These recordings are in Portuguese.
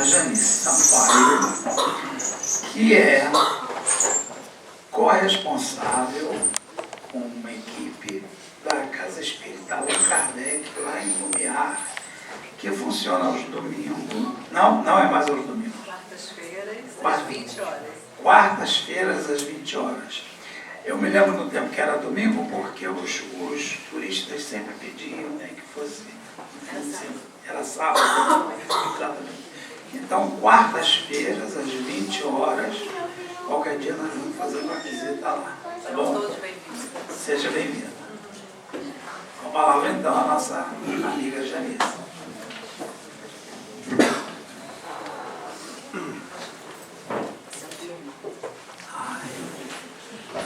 Janice Sampaio, que é corresponsável com uma equipe da Casa Espírita Allan Kardec, lá em Lumiar, que funciona aos domingos. Não é mais aos domingos. Quartas-feiras, às 20 horas. Quartas-feiras, às 20 horas. Eu me lembro no tempo que era domingo, porque os turistas sempre pediam, né, que fosse. Era sábado. Exatamente. Então, quartas-feiras, às 20 horas, qualquer dia nós vamos fazer uma visita lá. Tá bom? Todos bem-vindos. Seja bem-vindo. Com a palavra, então, a nossa amiga Janice.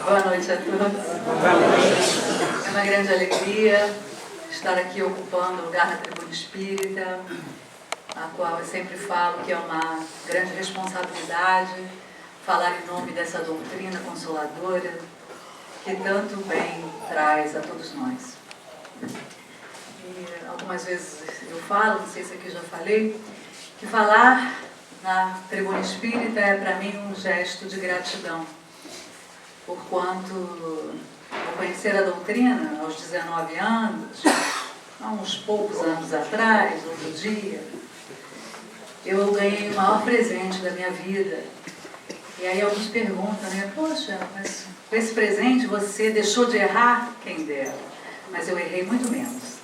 Boa noite a todos. É uma grande alegria estar aqui ocupando o lugar na Tribuna Espírita, a qual eu sempre falo que é uma grande responsabilidade falar em nome dessa doutrina consoladora que tanto bem traz a todos nós. E algumas vezes eu falo, não sei se aqui já falei, que falar na Tribuna Espírita é para mim um gesto de gratidão, porquanto ao conhecer a doutrina aos 19 anos, há uns poucos anos atrás, outro dia, eu ganhei o maior presente da minha vida. E aí alguns perguntam, né, poxa, mas com esse presente você deixou de errar? Quem dera, mas eu errei muito menos.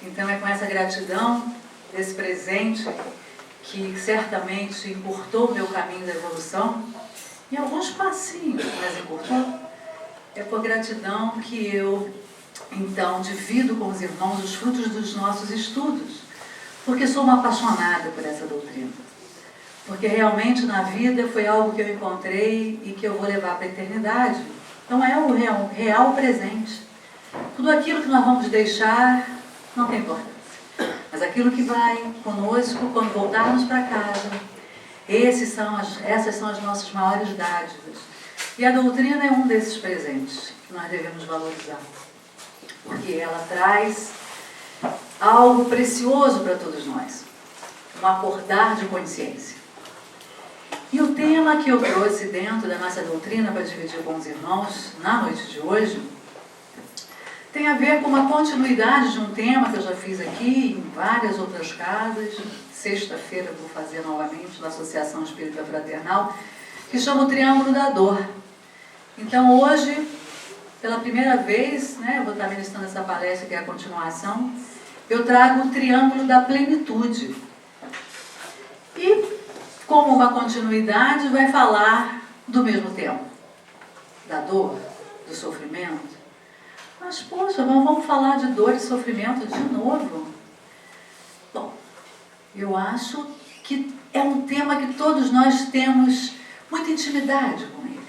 Então é com essa gratidão desse presente que certamente encurtou o meu caminho da evolução, em alguns passinhos, mas encurtou. É por gratidão que eu, então, divido com os irmãos os frutos dos nossos estudos, porque sou uma apaixonada por essa doutrina. Porque realmente na vida foi algo que eu encontrei e que eu vou levar para a eternidade. Então é o real presente. Tudo aquilo que nós vamos deixar não tem importância. Mas aquilo que vai conosco quando voltarmos para casa, essas são as nossas maiores dádivas. E a doutrina é um desses presentes que nós devemos valorizar. Porque ela traz algo precioso para todos nós. Um acordar de consciência. E o tema que eu trouxe dentro da nossa doutrina para dividir com os irmãos na noite de hoje tem a ver com uma continuidade de um tema que eu já fiz aqui em várias outras casas. Sexta-feira vou fazer novamente na Associação Espírita Fraternal, que chama o Triângulo da Dor. Então hoje, pela primeira vez, né, eu vou estar ministrando essa palestra que é a continuação, eu trago o Triângulo da Plenitude. E, como uma continuidade, vai falar do mesmo tema, da dor, do sofrimento. Mas, poxa, vamos falar de dor e sofrimento de novo? Bom, eu acho que é um tema que todos nós temos muita intimidade com ele.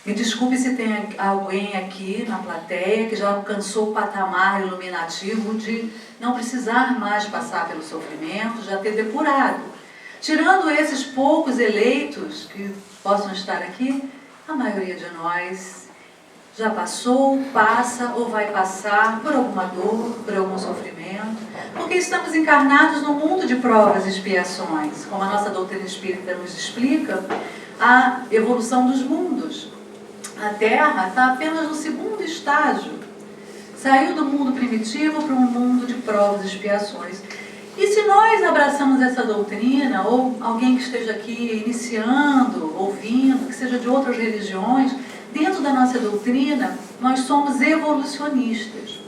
Me desculpe se tem alguém aqui na plateia que já alcançou o patamar iluminativo de não precisar mais passar pelo sofrimento, já ter depurado. Tirando esses poucos eleitos que possam estar aqui, a maioria de nós já passou, passa ou vai passar por alguma dor, por algum sofrimento, porque estamos encarnados no mundo de provas e expiações. Como a nossa doutrina espírita nos explica, a evolução dos mundos. A Terra está apenas no segundo estágio. Saiu do mundo primitivo para um mundo de provas e expiações. E se nós abraçamos essa doutrina, ou alguém que esteja aqui iniciando, ouvindo, que seja de outras religiões, dentro da nossa doutrina, nós somos evolucionistas.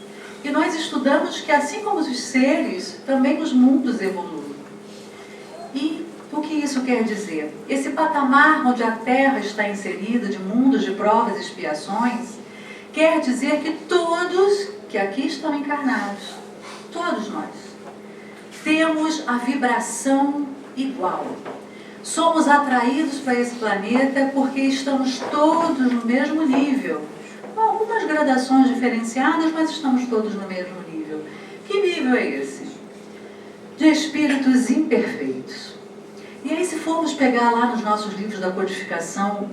E nós estudamos que, assim como os seres, também os mundos evoluem. E o que isso quer dizer? Esse patamar onde a Terra está inserida, de mundos de provas e expiações, quer dizer que todos que aqui estão encarnados, todos nós, temos a vibração igual. Somos atraídos para esse planeta porque estamos todos no mesmo nível. Com algumas gradações diferenciadas, mas estamos todos no mesmo nível. Que nível é esse? De espíritos imperfeitos. E aí, se formos pegar lá nos nossos livros da codificação,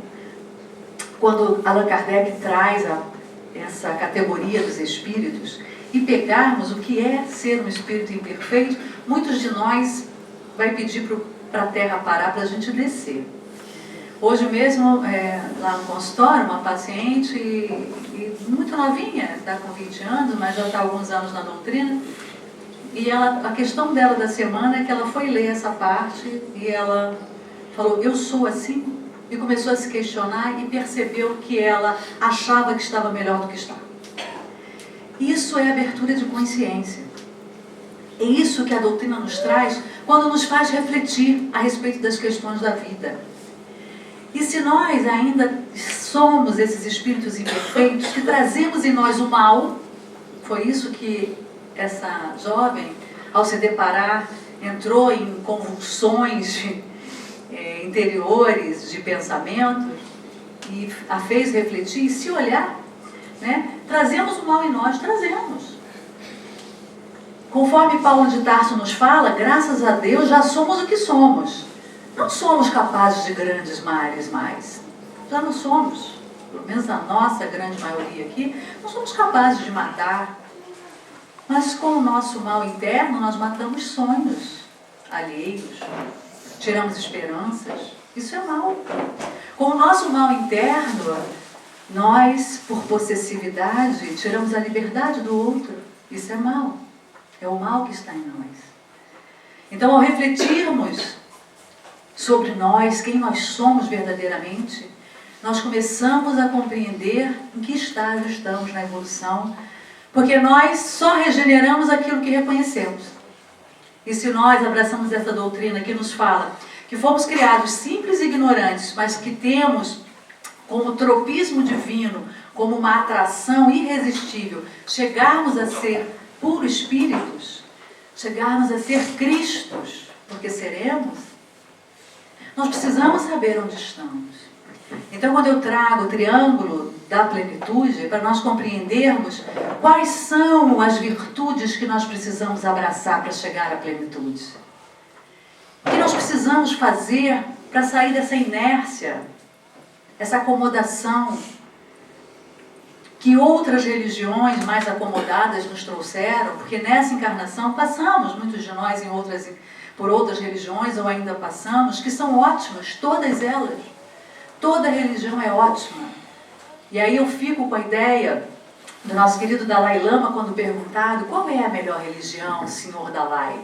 quando Allan Kardec traz essa categoria dos espíritos, e pegarmos o que é ser um espírito imperfeito, muitos de nós vai pedir para a terra parar para a gente descer. Hoje mesmo, lá no consultório, uma paciente, muito novinha, está com 20 anos, mas já está há alguns anos na doutrina, e a questão dela da semana é que ela foi ler essa parte e ela falou, eu sou assim, e começou a se questionar e percebeu que ela achava que estava melhor do que está. Isso é abertura de consciência. É isso que a doutrina nos traz quando nos faz refletir a respeito das questões da vida. E se nós ainda somos esses espíritos imperfeitos que trazemos em nós o mal, foi isso que essa jovem, ao se deparar, entrou em convulsões interiores de pensamento e a fez refletir e se olhar, né? Trazemos o mal em nós, trazemos. Conforme Paulo de Tarso nos fala, graças a Deus já somos o que somos. Não somos capazes de grandes mares mais. Já não somos. Pelo menos a nossa grande maioria aqui, não somos capazes de matar. Mas com o nosso mal interno, nós matamos sonhos alheios, tiramos esperanças. Isso é mal. Com o nosso mal interno, nós, por possessividade, tiramos a liberdade do outro. Isso é mal. É o mal que está em nós. Então, ao refletirmos sobre nós, quem nós somos verdadeiramente, nós começamos a compreender em que estágio estamos na evolução, porque nós só regeneramos aquilo que reconhecemos. E se nós abraçamos essa doutrina que nos fala que fomos criados simples e ignorantes, mas que temos como tropismo divino, como uma atração irresistível, chegarmos a ser puros espíritos, chegarmos a ser Cristos, porque seremos, nós precisamos saber onde estamos. Então, quando eu trago o triângulo da plenitude, para nós compreendermos quais são as virtudes que nós precisamos abraçar para chegar à plenitude. O que nós precisamos fazer para sair dessa inércia, essa acomodação que outras religiões mais acomodadas nos trouxeram, porque nessa encarnação passamos, muitos de nós, por outras religiões, ou ainda passamos, que são ótimas, todas elas. Toda religião é ótima. E aí eu fico com a ideia do nosso querido Dalai Lama, quando perguntado, qual é a melhor religião, senhor Dalai?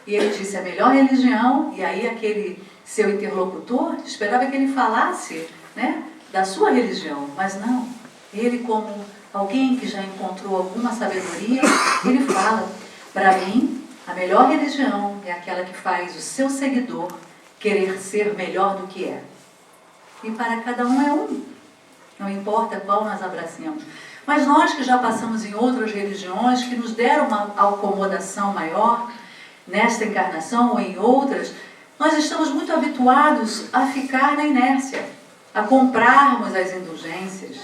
E ele disse, a melhor religião, e aí aquele seu interlocutor esperava que ele falasse, né, da sua religião, mas não. Ele, como alguém que já encontrou alguma sabedoria, ele fala, para mim, a melhor religião é aquela que faz o seu seguidor querer ser melhor do que é. E para cada um é um. Não importa qual nós abracemos. Mas nós que já passamos em outras religiões, que nos deram uma acomodação maior, nesta encarnação ou em outras, nós estamos muito habituados a ficar na inércia, a comprarmos as indulgências,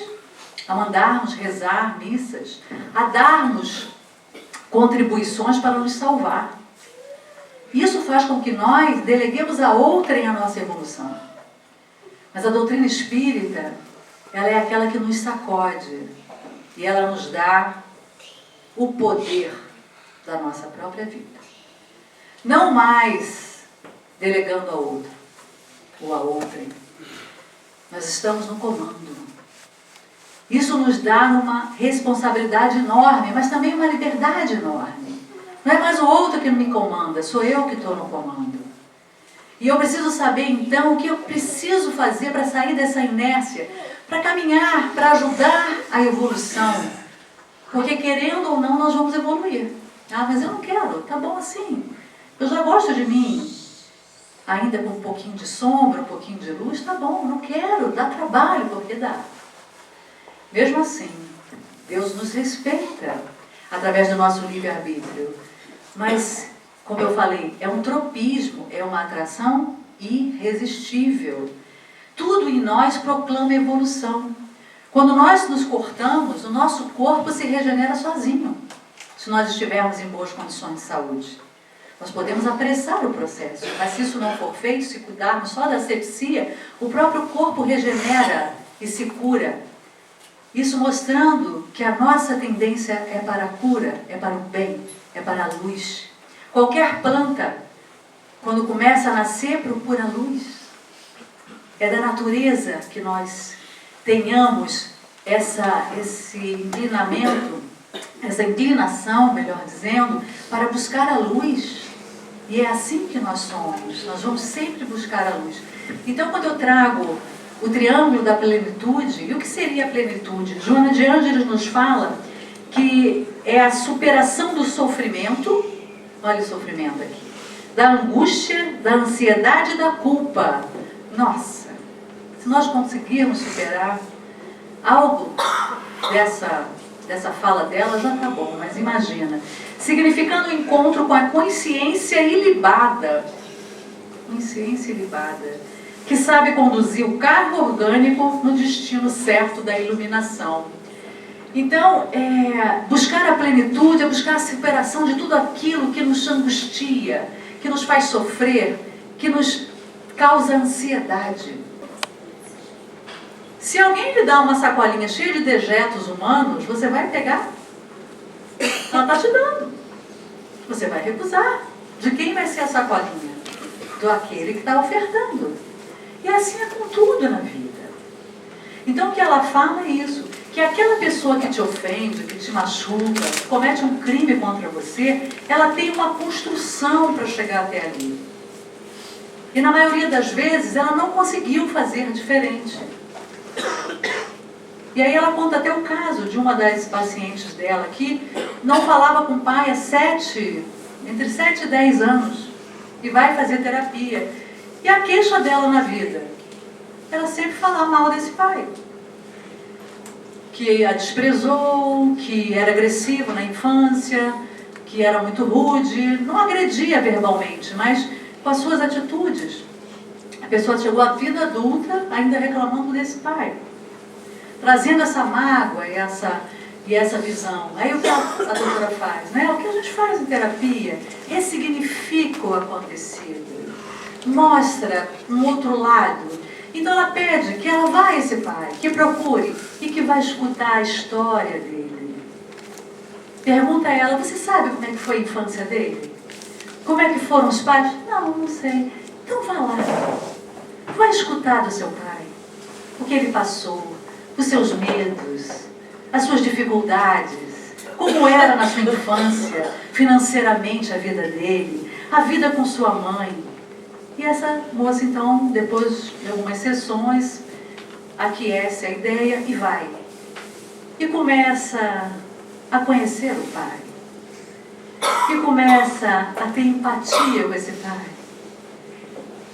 a mandarmos rezar missas, a darmos contribuições para nos salvar. Isso faz com que nós deleguemos a outrem a nossa evolução. Mas a doutrina espírita, ela é aquela que nos sacode e ela nos dá o poder da nossa própria vida. Não mais delegando a outro ou a outrem. Nós estamos no comando. Isso nos dá uma responsabilidade enorme, mas também uma liberdade enorme. Não é mais o outro que me comanda, sou eu que estou no comando. E eu preciso saber, então, o que eu preciso fazer para sair dessa inércia, para caminhar, para ajudar a evolução. Porque, querendo ou não, nós vamos evoluir. Ah, mas eu não quero, tá bom assim. Eu já gosto de mim. Ainda com um pouquinho de sombra, um pouquinho de luz, tá bom, não quero, dá trabalho, porque dá. Mesmo assim, Deus nos respeita através do nosso livre-arbítrio. Mas, como eu falei, é um tropismo, é uma atração irresistível. Tudo em nós proclama evolução. Quando nós nos cortamos, o nosso corpo se regenera sozinho, se nós estivermos em boas condições de saúde. Nós podemos apressar o processo, mas se isso não for feito, se cuidarmos só da asepsia, o próprio corpo regenera e se cura. Isso mostrando que a nossa tendência é para a cura, é para o bem, é para a luz. Qualquer planta, quando começa a nascer, procura a luz. É da natureza que nós tenhamos esse inclinamento, essa inclinação, melhor dizendo, para buscar a luz. E é assim que nós somos. Nós vamos sempre buscar a luz. Então, quando eu trago o triângulo da plenitude, e o que seria a plenitude? Joana de Ângeles nos fala que é a superação do sofrimento, olha o sofrimento aqui, da angústia, da ansiedade e da culpa. Nossa, se nós conseguirmos superar algo dessa fala dela, já está bom, mas imagina. Significando o encontro com a consciência ilibada, que sabe conduzir o carro orgânico no destino certo da iluminação. Então, buscar a plenitude é buscar a superação de tudo aquilo que nos angustia, que nos faz sofrer, que nos causa ansiedade. Se alguém lhe dá uma sacolinha cheia de dejetos humanos, você vai pegar? Ela está te dando. Você vai recusar. De quem vai ser a sacolinha? Do aquele que está ofertando. E assim é com tudo na vida. Então o que ela fala é isso, que aquela pessoa que te ofende, que te machuca, que comete um crime contra você, ela tem uma construção para chegar até ali. E na maioria das vezes ela não conseguiu fazer diferente. E aí ela conta até o caso de uma das pacientes dela que não falava com o pai há entre 7 e 10 anos e vai fazer terapia. E a queixa dela na vida era sempre falar mal desse pai. Que a desprezou, que era agressivo na infância, que era muito rude, não agredia verbalmente, mas com as suas atitudes. A pessoa chegou à vida adulta ainda reclamando desse pai, trazendo essa mágoa e essa visão. Aí o que a doutora faz? Né? O que a gente faz em terapia? Ressignifica o acontecido, mostra um outro lado. Então ela pede que ela vá a esse pai, que procure e que vai escutar a história dele. Pergunta a ela: você sabe como é que foi a infância dele? Como é que foram os pais? Não sei. Então vá lá. Vai escutar do seu pai, o que ele passou, os seus medos, as suas dificuldades, como era na sua infância, financeiramente a vida dele, a vida com sua mãe. E essa moça então, depois de algumas sessões, aquece a ideia e vai. E começa a conhecer o pai. E começa a ter empatia com esse pai.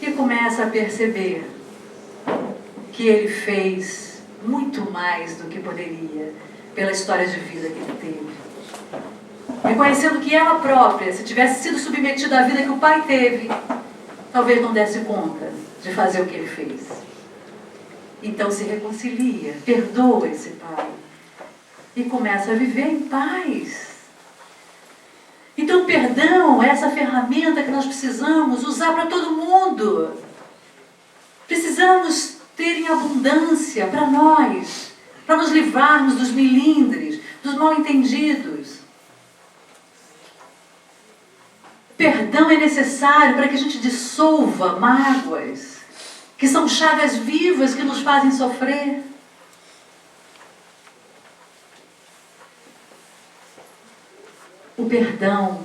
E começa a perceber que ele fez muito mais do que poderia pela história de vida que ele teve. Reconhecendo que ela própria, se tivesse sido submetida à vida que o pai teve, talvez não desse conta de fazer o que ele fez. Então se reconcilia, perdoa esse pai e começa a viver em paz. Então o perdão é essa ferramenta que nós precisamos usar para todo mundo. Precisamos ter em abundância para nós, para nos livrarmos dos melindres, dos mal-entendidos. Perdão é necessário para que a gente dissolva mágoas, que são chagas vivas que nos fazem sofrer. O perdão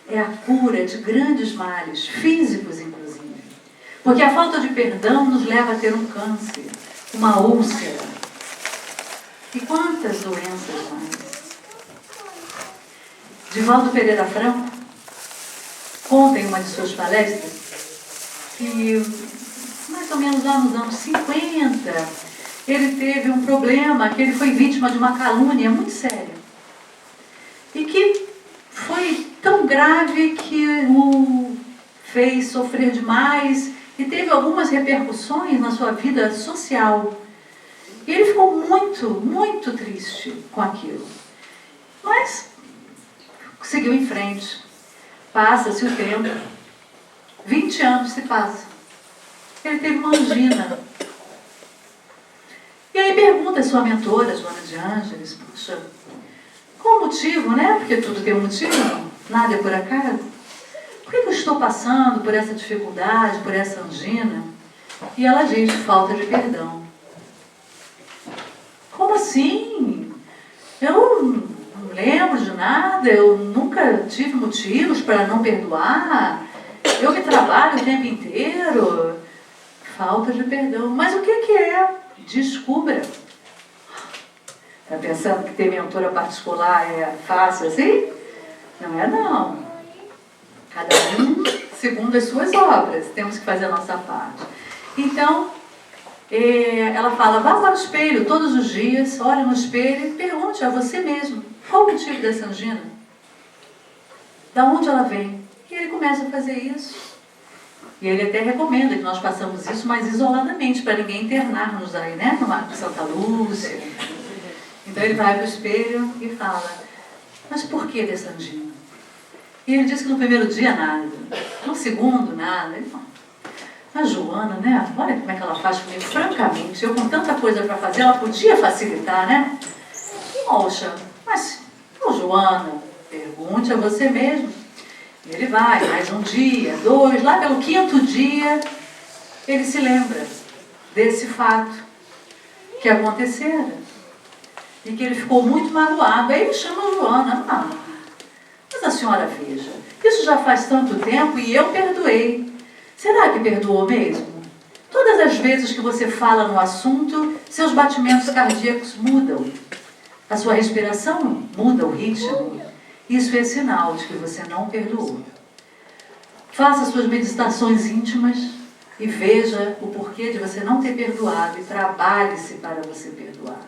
é a cura de grandes males, físicos inclusive. Porque a falta de perdão nos leva a ter um câncer, uma úlcera. E quantas doenças mais? Divaldo Pereira Franco conta em uma de suas palestras que, mais ou menos lá nos anos 50, ele teve um problema, que ele foi vítima de uma calúnia muito séria. E que foi tão grave que o fez sofrer demais e teve algumas repercussões na sua vida social. E ele ficou muito, muito triste com aquilo. Mas seguiu em frente. Passa-se o tempo. 20 anos se passa. Ele teve uma angina. E aí pergunta a sua mentora, Joana de Ângeles, puxa, qual o motivo, né? Porque tudo tem um motivo, nada é por acaso. por que eu estou passando por essa dificuldade, por essa angina? E ela diz, falta de perdão. Como assim? Eu não lembro de nada, eu nunca tive motivos para não perdoar, eu que trabalho o tempo inteiro. Falta de perdão. Mas o que é? Descubra. Está pensando que ter mentora particular é fácil assim? Não é não. Cada um segundo as suas obras. Temos que fazer a nossa parte. Então, ela fala, vá para o espelho todos os dias, olhe no espelho e pergunte a você mesmo, qual o motivo dessa angina? Da onde ela vem? E ele começa a fazer isso. E ele até recomenda que nós façamos isso mais isoladamente, para ninguém internar-nos aí, né? Numa Santa Lúcia. Então ele vai para o espelho e fala, mas por que dessa angina? E ele diz que no primeiro dia nada, no segundo nada. Ele fala, a Joana, né? Olha como é que ela faz comigo. Francamente, eu com tanta coisa para fazer, ela podia facilitar, né? Poxa, mas, Joana, pergunte a você mesmo. Ele vai, mais um dia, 2, lá pelo 5º dia, ele se lembra desse fato que acontecera. E que ele ficou muito magoado. Aí ele chama a Joana, mas a senhora veja, isso já faz tanto tempo e eu perdoei. Será que perdoou mesmo? Todas as vezes que você fala no assunto, seus batimentos cardíacos mudam. A sua respiração muda o ritmo. Isso é sinal de que você não perdoou. Faça suas meditações íntimas e veja o porquê de você não ter perdoado e trabalhe-se para você perdoar.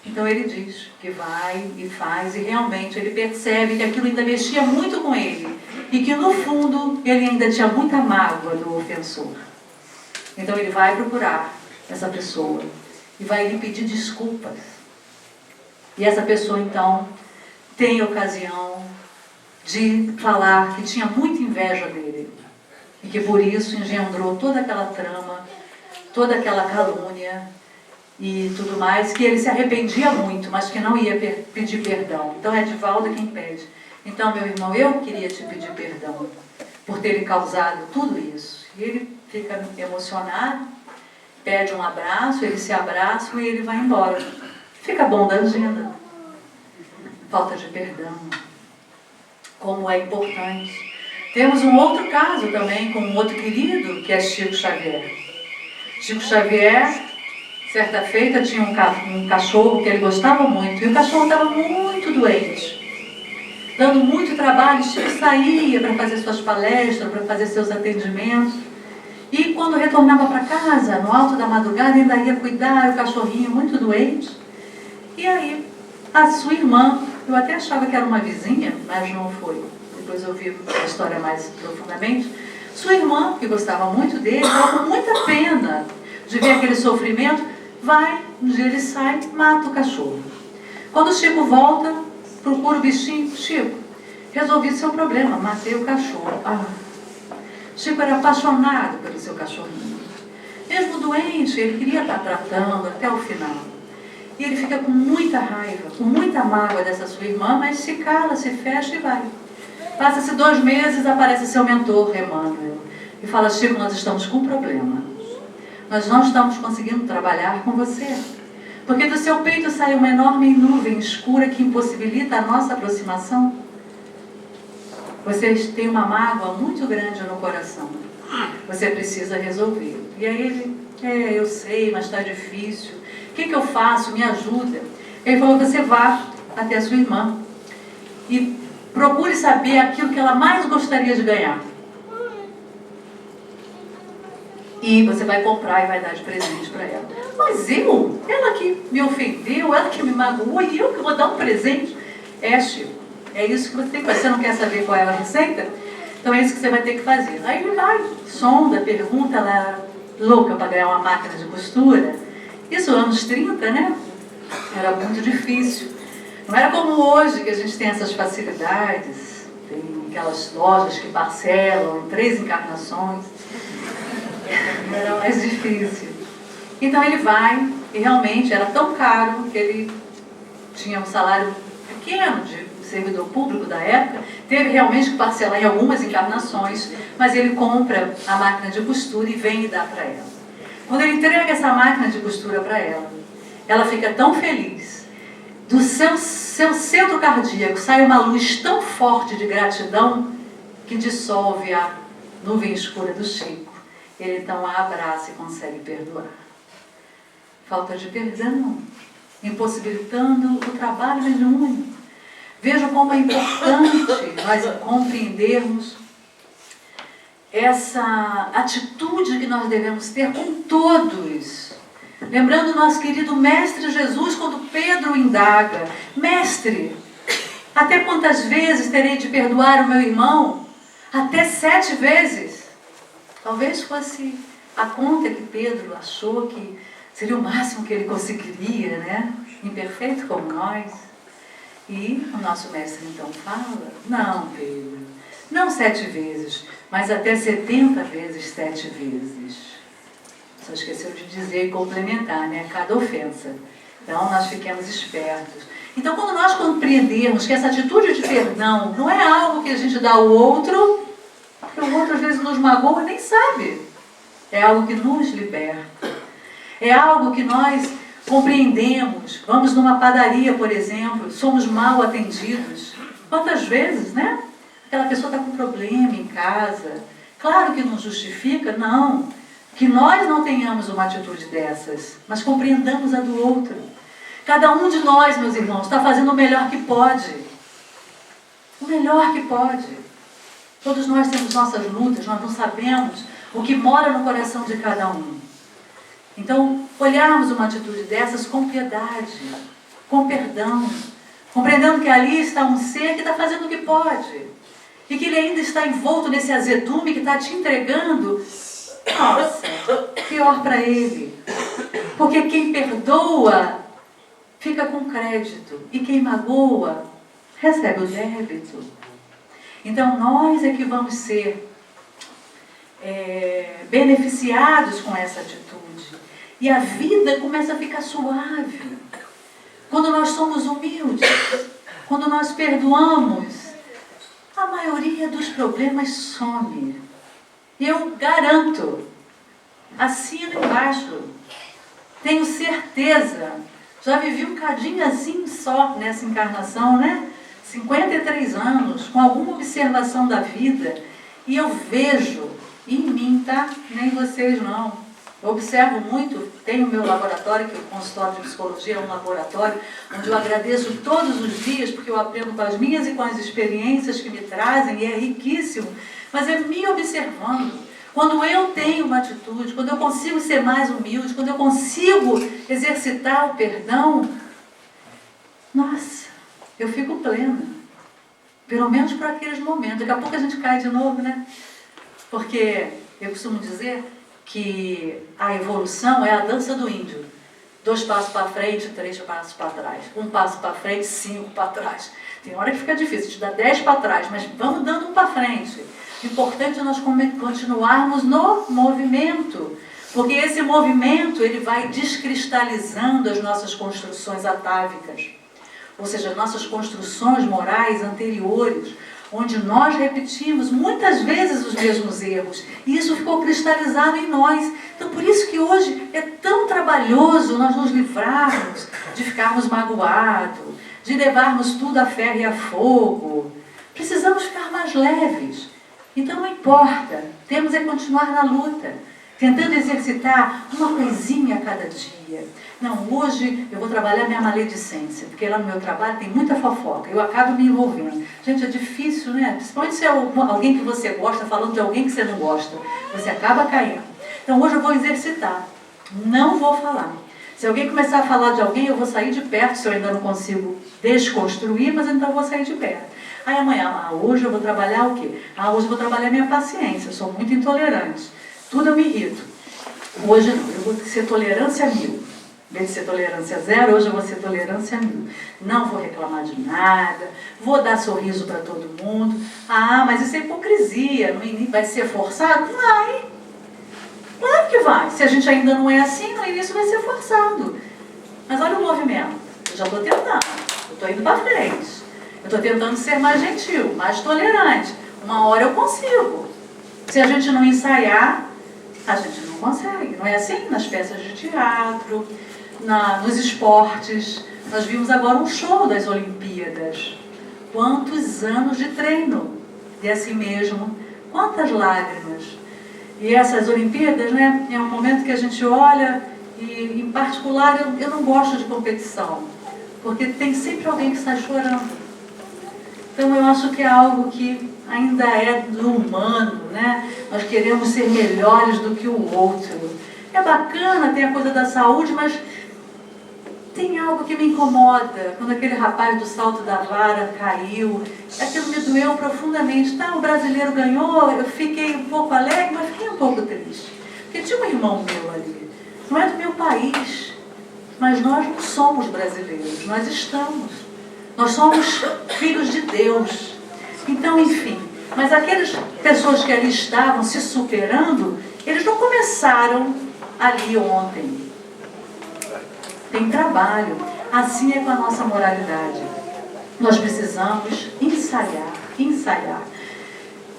Então ele diz que vai e faz e realmente ele percebe que aquilo ainda mexia muito com ele e que no fundo ele ainda tinha muita mágoa do ofensor. Então ele vai procurar essa pessoa e vai lhe pedir desculpas. E essa pessoa então tem ocasião de falar que tinha muita inveja dele e que por isso engendrou toda aquela trama, toda aquela calúnia e tudo mais, que ele se arrependia muito, mas que não ia pedir perdão. Então é Divaldo quem pede. Então, meu irmão, eu queria te pedir perdão por ter lhe causado tudo isso. E ele fica emocionado, pede um abraço, eles se abraçam e ele vai embora. Fica bom da angina. Falta de perdão. Como é importante. Temos um outro caso também com um outro querido, que é Chico Xavier. Chico Xavier, certa feita, tinha um cachorro que ele gostava muito. E o cachorro estava muito doente. Dando muito trabalho, Chico saía para fazer suas palestras, para fazer seus atendimentos. E quando retornava para casa, no alto da madrugada, ainda ia cuidar, o cachorrinho muito doente. E aí, a sua irmã, eu até achava que era uma vizinha, mas não foi. Depois eu vi a história mais profundamente. Sua irmã, que gostava muito dele, estava com muita pena de ver aquele sofrimento, vai, um dia ele sai, mata o cachorro. Quando o Chico volta, procura o bichinho. Chico, resolvi seu problema, matei o cachorro. Chico era apaixonado pelo seu cachorrinho. Mesmo doente, ele queria estar tratando até o final. E ele fica com muita raiva, com muita mágoa dessa sua irmã, mas se cala, se fecha e vai. Passa-se 2 meses, aparece seu mentor, Emmanuel, e fala, Chico, nós estamos com um problema. Nós não estamos conseguindo trabalhar com você. Porque do seu peito sai uma enorme nuvem escura que impossibilita a nossa aproximação. Você tem uma mágoa muito grande no coração. Você precisa resolver. E aí ele, eu sei, mas está difícil. O que eu faço? Me ajuda. Ele falou, você vá até a sua irmã e procure saber aquilo que ela mais gostaria de ganhar. E você vai comprar e vai dar de presente para ela. Mas ela que me ofendeu, ela que me magoou, e eu que vou dar um presente? Chico, é isso que você tem que fazer. Você não quer saber qual é a receita? Então é isso que você vai ter que fazer. Aí ele vai, sonda, pergunta, ela era louca para ganhar uma máquina de costura. Isso anos 30, né? Era muito difícil. Não era como hoje, que a gente tem essas facilidades. Tem aquelas lojas que parcelam em 3 encarnações. Era mais difícil. Então ele vai, e realmente era tão caro que ele tinha um salário pequeno, de servidor público da época, teve realmente que parcelar em algumas encarnações, mas ele compra a máquina de costura e vem e dá para ela. Quando ele entrega essa máquina de costura para ela, ela fica tão feliz, do seu centro cardíaco sai uma luz tão forte de gratidão que dissolve a nuvem escura do Chico. Ele então a abraça e consegue perdoar. Falta de perdão, impossibilitando o trabalho mediúnico. Vejam como é importante nós compreendermos essa atitude que nós devemos ter com todos. Lembrando o nosso querido Mestre Jesus, quando Pedro indaga: Mestre, até quantas vezes terei de perdoar o meu irmão? Até 7 vezes. Talvez fosse a conta que Pedro achou que seria o máximo que ele conseguiria, né? Imperfeito como nós. E o nosso mestre então fala: não, Pedro, não 7 vezes, mas até 70 vezes 7 vezes. Só esqueceu de dizer e complementar, né? Cada ofensa. Então nós fiquemos espertos. Então, quando nós compreendermos que essa atitude de perdão não é algo que a gente dá ao outro, porque o outro às vezes nos magoa e nem sabe. É algo que nos liberta. É algo que nós compreendemos. Vamos numa padaria, por exemplo, somos mal atendidos. Quantas vezes, né? Aquela pessoa está com problema em casa. Claro que não justifica, não. Que nós não tenhamos uma atitude dessas, mas compreendamos a do outro. Cada um de nós, meus irmãos, está fazendo o melhor que pode. O melhor que pode. Todos nós temos nossas lutas, nós não sabemos o que mora no coração de cada um. Então, olharmos uma atitude dessas com piedade, com perdão, compreendendo que ali está um ser que está fazendo o que pode. E que ele ainda está envolto nesse azedume que está te entregando. Nossa, pior para ele. Porque quem perdoa fica com crédito. E quem magoa recebe o débito. Então nós é que vamos ser beneficiados com essa atitude. E a vida começa a ficar suave. Quando nós somos humildes, quando nós perdoamos, a maioria dos problemas some. E eu garanto, assino embaixo, tenho certeza, já vivi um cadinho assim só nessa encarnação, né? 53 anos, com alguma observação da vida, e eu vejo em mim, tá? Nem vocês não. Eu observo muito, tenho o meu laboratório, que é o consultório de psicologia, é um laboratório onde eu agradeço todos os dias, porque eu aprendo com as minhas e com as experiências que me trazem, e é riquíssimo. Mas é me observando. Quando eu tenho uma atitude, quando eu consigo ser mais humilde, quando eu consigo exercitar o perdão, nossa, eu fico plena. Pelo menos por aqueles momentos. Daqui a pouco a gente cai de novo, né? Porque eu costumo dizer que a evolução é a dança do índio. 2 passos para frente, 3 passos para trás. 1 passo para frente, 5 para trás. Tem hora que fica difícil, te dá 10 para trás, mas vamos dando 1 para frente. O importante é nós continuarmos no movimento, porque esse movimento ele vai descristalizando as nossas construções atávicas, ou seja, nossas construções morais anteriores, onde nós repetimos muitas vezes os mesmos erros, e isso ficou cristalizado em nós. Então, por isso que hoje é tão trabalhoso nós nos livrarmos de ficarmos magoados, de levarmos tudo a ferro e a fogo. Precisamos ficar mais leves. Então não importa, temos é continuar na luta, tentando exercitar uma coisinha a cada dia. Não, hoje eu vou trabalhar minha maledicência, porque lá no meu trabalho tem muita fofoca, eu acabo me envolvendo. Gente, é difícil, né? Principalmente se é alguém que você gosta, falando de alguém que você não gosta, você acaba caindo. Então hoje eu vou exercitar, não vou falar. Se alguém começar a falar de alguém, eu vou sair de perto, se eu ainda não consigo desconstruir, mas então eu vou sair de perto. Aí amanhã, hoje eu vou trabalhar o quê? Hoje eu vou trabalhar minha paciência, eu sou muito intolerante. Tudo eu me irrito. Hoje não, eu vou ser tolerância 1000. Em vez de ser tolerância 0, hoje eu vou ser tolerância 1000. Não vou reclamar de nada, vou dar sorriso para todo mundo. Mas isso é hipocrisia, não vai ser forçado? Vai. Claro que vai. Se a gente ainda não é assim, no início vai ser forçado. Mas olha o movimento. Eu já estou tentando, eu estou indo para frente. Eu estou tentando ser mais gentil, mais tolerante. Uma hora eu consigo. Se a gente não ensaiar, a gente não consegue. Não é assim? Nas peças de teatro, nos esportes. Nós vimos agora um show das Olimpíadas. Quantos anos de treino de assim mesmo, quantas lágrimas. E essas Olimpíadas, né, é um momento que a gente olha e, em particular, eu não gosto de competição, porque tem sempre alguém que sai chorando. Então eu acho que é algo que ainda é do humano, né? Nós queremos ser melhores do que o outro. É bacana, tem a coisa da saúde, mas tem algo que me incomoda. Quando aquele rapaz do salto da vara caiu, aquilo me doeu profundamente. Tá, o brasileiro ganhou, eu fiquei um pouco alegre, mas fiquei um pouco triste. Porque tinha um irmão meu ali, não é do meu país, mas nós não somos brasileiros, nós estamos. Nós somos filhos de Deus. Então, enfim, mas aquelas pessoas que ali estavam se superando, eles não começaram ali ontem. Tem trabalho. Assim é com a nossa moralidade. Nós precisamos ensaiar, ensaiar.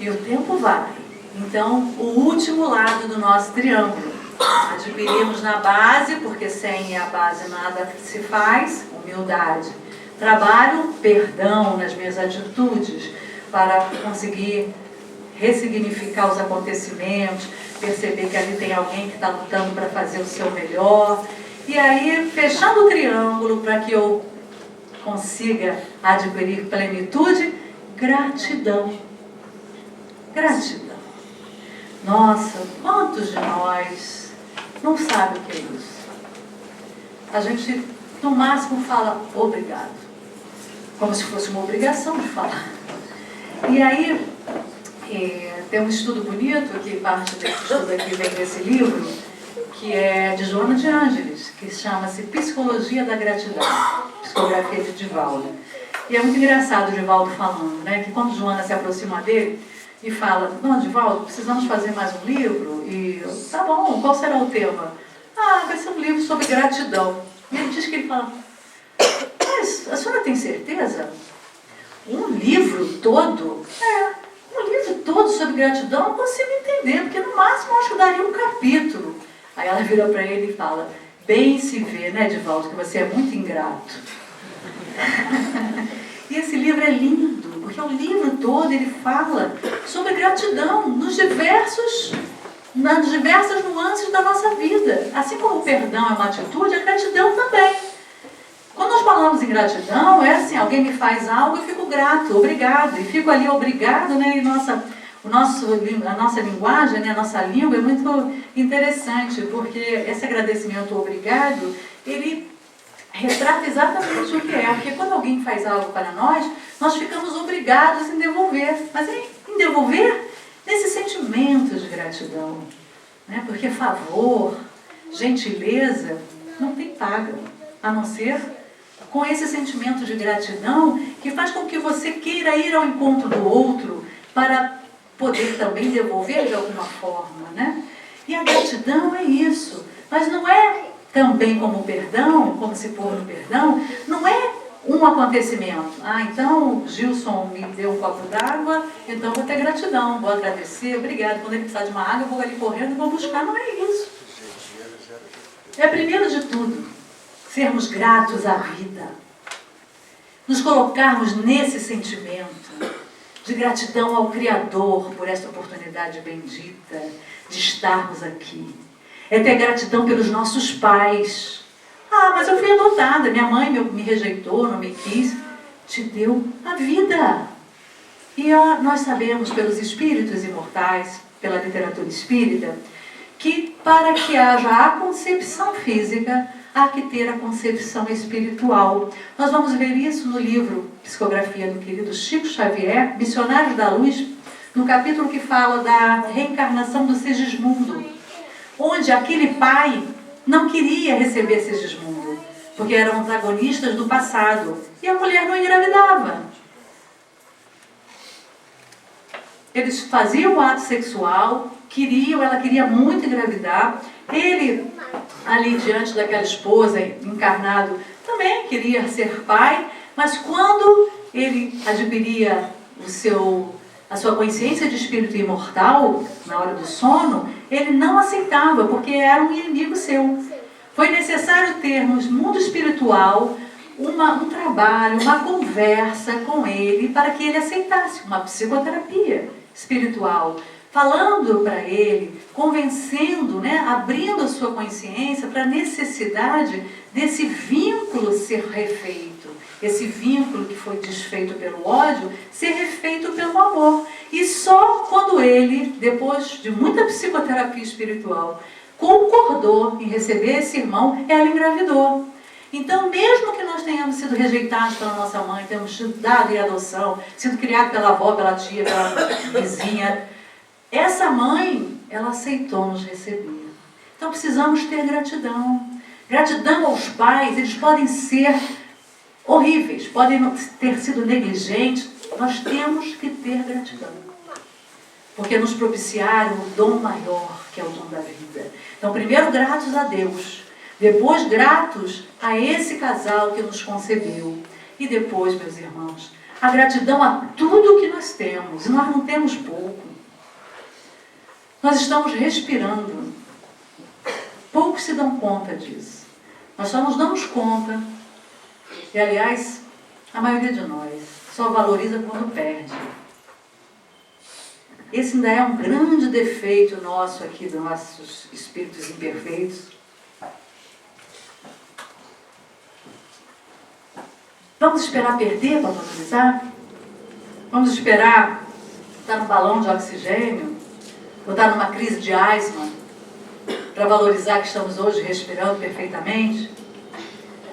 E o tempo vai. Então, o último lado do nosso triângulo. Adquirimos na base, porque sem a base nada se faz, humildade. Trabalho, perdão nas minhas atitudes, para conseguir ressignificar os acontecimentos, perceber que ali tem alguém que está lutando para fazer o seu melhor. E aí, fechando o triângulo para que eu consiga adquirir plenitude, gratidão. Gratidão. Nossa, quantos de nós não sabem o que é isso? A gente, no máximo, fala obrigado. Como se fosse uma obrigação de falar. E aí, tem um estudo bonito, que parte desse estudo aqui vem desse livro, que é de Joana de Ângeles, que chama-se Psicologia da Gratidão, psicografia de Divaldo. E é muito engraçado o Divaldo falando, né, que quando Joana se aproxima dele e fala, não, Divaldo, precisamos fazer mais um livro, e tá bom, qual será o tema? Ah, vai ser um livro sobre gratidão. E ele diz que ele fala, mas a senhora tem certeza? Um livro todo? Um livro todo sobre gratidão eu não consigo entender, porque no máximo eu acho que daria um capítulo. Aí ela vira para ele e fala, bem se vê, né, Divaldo, que você é muito ingrato. E esse livro é lindo, porque o livro todo ele fala sobre gratidão nas diversas nuances da nossa vida. Assim como o perdão é uma atitude, a gratidão também. Quando nós falamos em gratidão, é assim, alguém me faz algo, eu fico grato, obrigado. E fico ali obrigado, né, e a nossa linguagem, né, a nossa língua é muito interessante, porque esse agradecimento obrigado, ele retrata exatamente o que é. Porque quando alguém faz algo para nós ficamos obrigados em devolver. Mas em devolver nesse sentimento de gratidão. Né? Porque favor, gentileza, não tem paga, a não ser com esse sentimento de gratidão que faz com que você queira ir ao encontro do outro para poder também devolver de alguma forma, né? E a gratidão é isso. Mas não é também como o perdão, como se for no perdão, não é um acontecimento. Ah, então Gilson me deu um copo d'água, então vou ter gratidão, vou agradecer, obrigado. Quando ele precisar de uma água, eu vou ali correndo e vou buscar. Não é isso. É primeiro de tudo, sermos gratos à vida. Nos colocarmos nesse sentimento de gratidão ao Criador por esta oportunidade bendita de estarmos aqui. É ter gratidão pelos nossos pais. Ah, mas eu fui adotada, minha mãe me rejeitou, não me quis. Te deu a vida. E nós sabemos pelos espíritos imortais, pela literatura espírita, que para que haja a concepção física, há que ter a concepção espiritual. Nós vamos ver isso no livro Psicografia do querido Chico Xavier, Missionários da Luz, no capítulo que fala da reencarnação do Sigismundo, onde aquele pai não queria receber Sigismundo, porque eram antagonistas do passado, e a mulher não engravidava. Eles faziam o ato sexual, ela queria muito engravidar, ele, ali diante daquela esposa, encarnado, também queria ser pai, mas quando ele adquiria a sua consciência de espírito imortal na hora do sono, ele não aceitava, porque era um inimigo seu. Foi necessário ter no mundo espiritual um trabalho, uma conversa com ele para que ele aceitasse uma psicoterapia espiritual, falando para ele, convencendo, né, abrindo a sua consciência para a necessidade desse vínculo ser refeito, esse vínculo que foi desfeito pelo ódio, ser refeito pelo amor. E só quando ele, depois de muita psicoterapia espiritual, concordou em receber esse irmão, ela engravidou. Então, mesmo que nós tenhamos sido rejeitados pela nossa mãe, tenhamos sido dados em adoção, sido criados pela avó, pela tia, pela vizinha, essa mãe, ela aceitou nos receber. Então, precisamos ter gratidão. Gratidão aos pais, eles podem ser horríveis, podem ter sido negligentes, nós temos que ter gratidão. Porque nos propiciaram o dom maior, que é o dom da vida. Então, primeiro, gratos a Deus. Depois, gratos a esse casal que nos concebeu. E depois, meus irmãos, a gratidão a tudo que nós temos. E nós não temos pouco. Nós estamos respirando. Poucos se dão conta disso. Nós só nos damos conta. E, aliás, a maioria de nós só valoriza quando perde. Esse ainda é um grande defeito nosso aqui, dos nossos espíritos imperfeitos. Vamos esperar perder para valorizar? Vamos esperar estar num balão de oxigênio? Ou estar numa crise de asma para valorizar que estamos hoje respirando perfeitamente?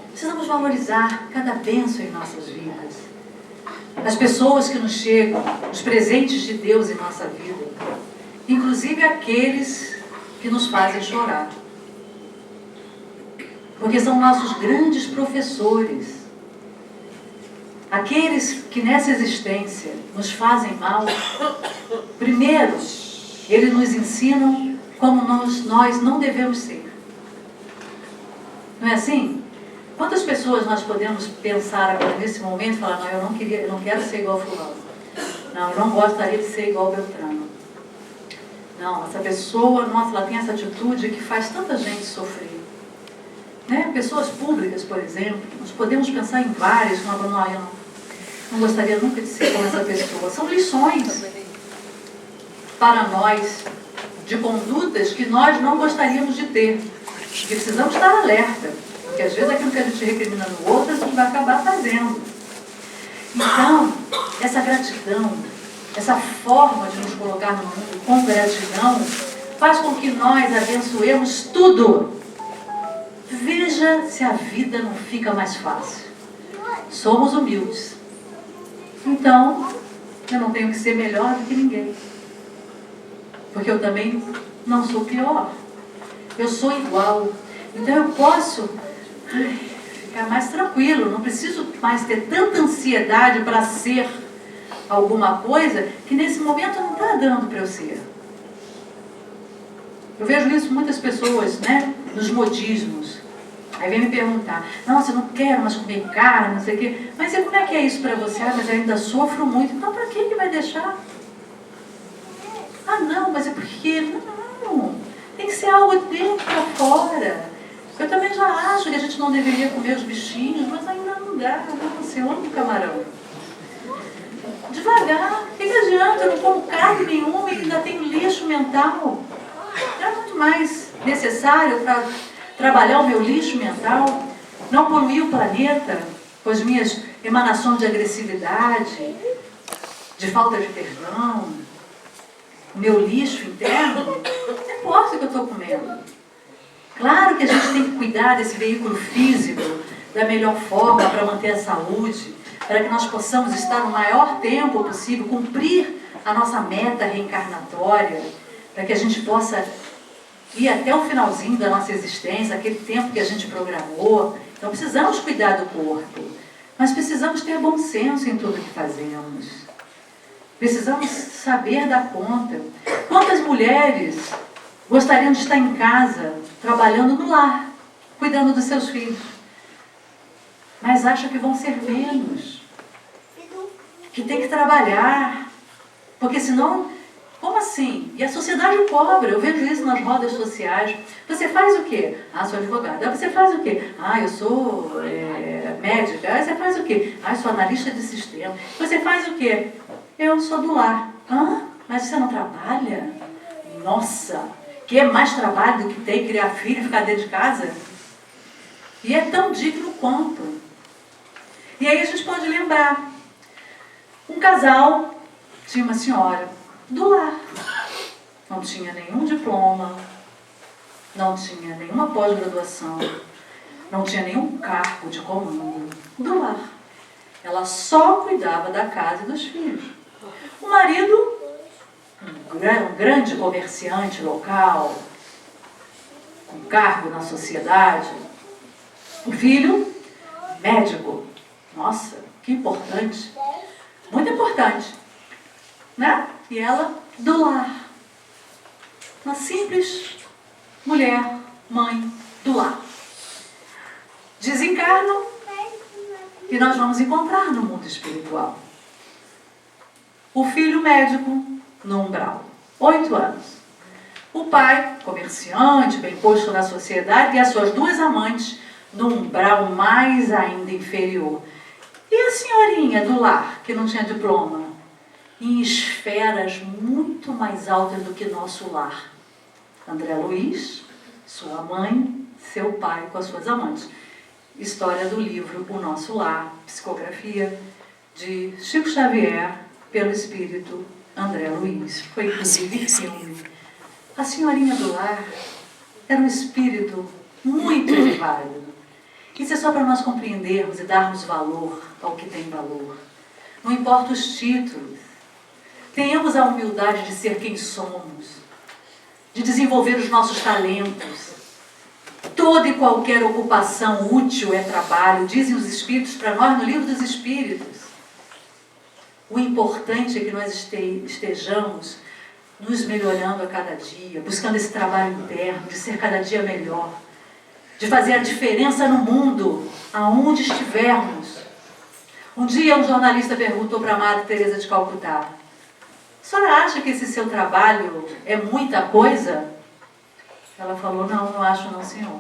Precisamos valorizar cada bênção em nossas vidas. As pessoas que nos chegam, os presentes de Deus em nossa vida. Inclusive aqueles que nos fazem chorar. Porque são nossos grandes professores. Aqueles que nessa existência nos fazem mal, primeiro, eles nos ensinam como nós não devemos ser. Não é assim? Quantas pessoas nós podemos pensar agora nesse momento e falar, não, eu não quero ser igual a fulano. Não, eu não gostaria de ser igual a Beltrano. Não, essa pessoa, nossa, ela tem essa atitude que faz tanta gente sofrer. Né? Pessoas públicas, por exemplo, nós podemos pensar em várias, eu não gostaria nunca de ser como essa pessoa. São lições para nós de condutas que nós não gostaríamos de ter. E precisamos estar alerta, porque às vezes aquilo que a gente recrimina no outro, a gente vai acabar fazendo. Então, essa gratidão, essa forma de nos colocar no mundo com gratidão, faz com que nós abençoemos tudo. Veja se a vida não fica mais fácil. Somos humildes. Então, eu não tenho que ser melhor do que ninguém. Porque eu também não sou pior. Eu sou igual. Então eu posso ficar mais tranquilo. Não preciso mais ter tanta ansiedade para ser alguma coisa que nesse momento não está dando para eu ser. Eu vejo isso muitas pessoas, né? Nos modismos. Aí vem me perguntar, nossa, eu não quero mais comer carne, não sei o quê. Mas e como é que é isso para você? Ah, mas eu ainda sofro muito. Então para que vai deixar? Ah, não, mas é porque... Não, tem que ser algo de dentro para fora. Eu também já acho que a gente não deveria comer os bichinhos, mas ainda não dá. Nossa, eu amo camarão. Devagar, o que adianta? Eu não como carne nenhuma e ainda tenho lixo mental. É muito mais necessário para trabalhar o meu lixo mental, não poluir o planeta com as minhas emanações de agressividade, de falta de perdão, o meu lixo interno, não importa o que eu estou comendo. Claro que a gente tem que cuidar desse veículo físico da melhor forma para manter a saúde, para que nós possamos estar o maior tempo possível, cumprir a nossa meta reencarnatória, para que a gente possa ir até o finalzinho da nossa existência, aquele tempo que a gente programou. Então precisamos cuidar do corpo, mas precisamos ter bom senso em tudo que fazemos. Precisamos saber dar conta. Quantas mulheres gostariam de estar em casa, trabalhando no lar, cuidando dos seus filhos, mas acham que vão ser menos. que tem que trabalhar, porque senão, como assim? E a sociedade cobra, eu vejo isso nas rodas sociais. Você faz o quê? Ah, sou advogada. Você faz o quê? Ah, eu sou médica. Ah, você faz o quê? Ah, eu sou analista de sistema. Você faz o quê? Eu sou do lar. Ah, mas você não trabalha? Nossa, que é mais trabalho do que tem criar filho e ficar dentro de casa? E é tão digno quanto. E aí a gente pode lembrar. Um casal tinha uma senhora do lar. Não tinha nenhum diploma, não tinha nenhuma pós-graduação, não tinha nenhum cargo de comando do lar. Ela só cuidava da casa e dos filhos. O marido, um grande comerciante local, com cargo na sociedade. O filho, médico. Nossa, que importante. Muito importante. Né? E ela, do lar. Uma simples mulher, mãe, do lar. Desencarnam e nós vamos encontrar no mundo espiritual. O filho médico no umbral, 8 anos. O pai, comerciante, bem posto na sociedade, e as suas 2 amantes no umbral mais ainda inferior. E a senhorinha do lar, que não tinha diploma, em esferas muito mais altas do que nosso lar. André Luiz, sua mãe, seu pai com as suas amantes. História do livro O Nosso Lar, psicografia de Chico Xavier, pelo espírito André Luiz. Foi inclusive filme. A senhorinha do lar era um espírito muito elevado. Isso é só para nós compreendermos e darmos valor ao que tem valor. Não importa os títulos. Tenhamos a humildade de ser quem somos, de desenvolver os nossos talentos. Toda e qualquer ocupação útil é trabalho, dizem os Espíritos para nós no Livro dos Espíritos. O importante é que nós estejamos nos melhorando a cada dia, buscando esse trabalho interno, de ser cada dia melhor, de fazer a diferença no mundo, aonde estivermos. Um dia um jornalista perguntou para a Madre Teresa de Calcutá: a senhora acha que esse seu trabalho é muita coisa? Ela falou: não, não acho não, senhor.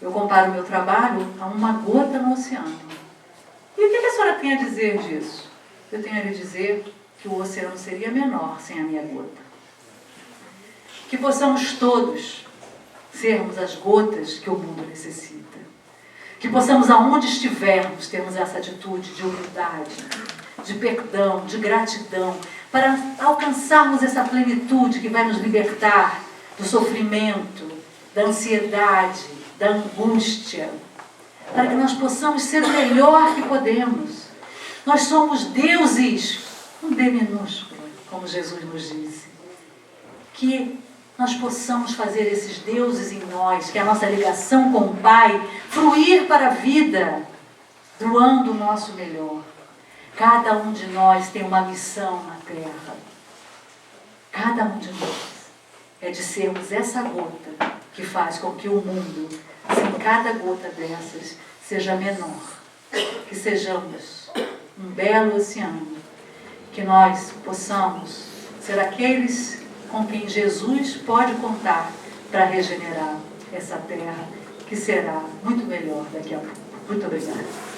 Eu comparo o meu trabalho a uma gota no oceano. E o que a senhora tem a dizer disso? Eu tenho a lhe dizer que o oceano seria menor sem a minha gota. Que possamos todos sermos as gotas que o mundo necessita. Que possamos, aonde estivermos, termos essa atitude de humildade, de perdão, de gratidão, para alcançarmos essa plenitude que vai nos libertar do sofrimento, da ansiedade, da angústia, para que nós possamos ser o melhor que podemos. Nós somos deuses, um D minúsculo, como Jesus nos disse. Que nós possamos fazer esses deuses em nós, que a nossa ligação com o Pai fluir para a vida, doando o nosso melhor. Cada um de nós tem uma missão na Terra. Cada um de nós é de sermos essa gota que faz com que o mundo, sem cada gota dessas, seja menor. Que sejamos um belo oceano. Que nós possamos ser aqueles com quem Jesus pode contar para regenerar essa terra, que será muito melhor daqui a pouco. Muito obrigada.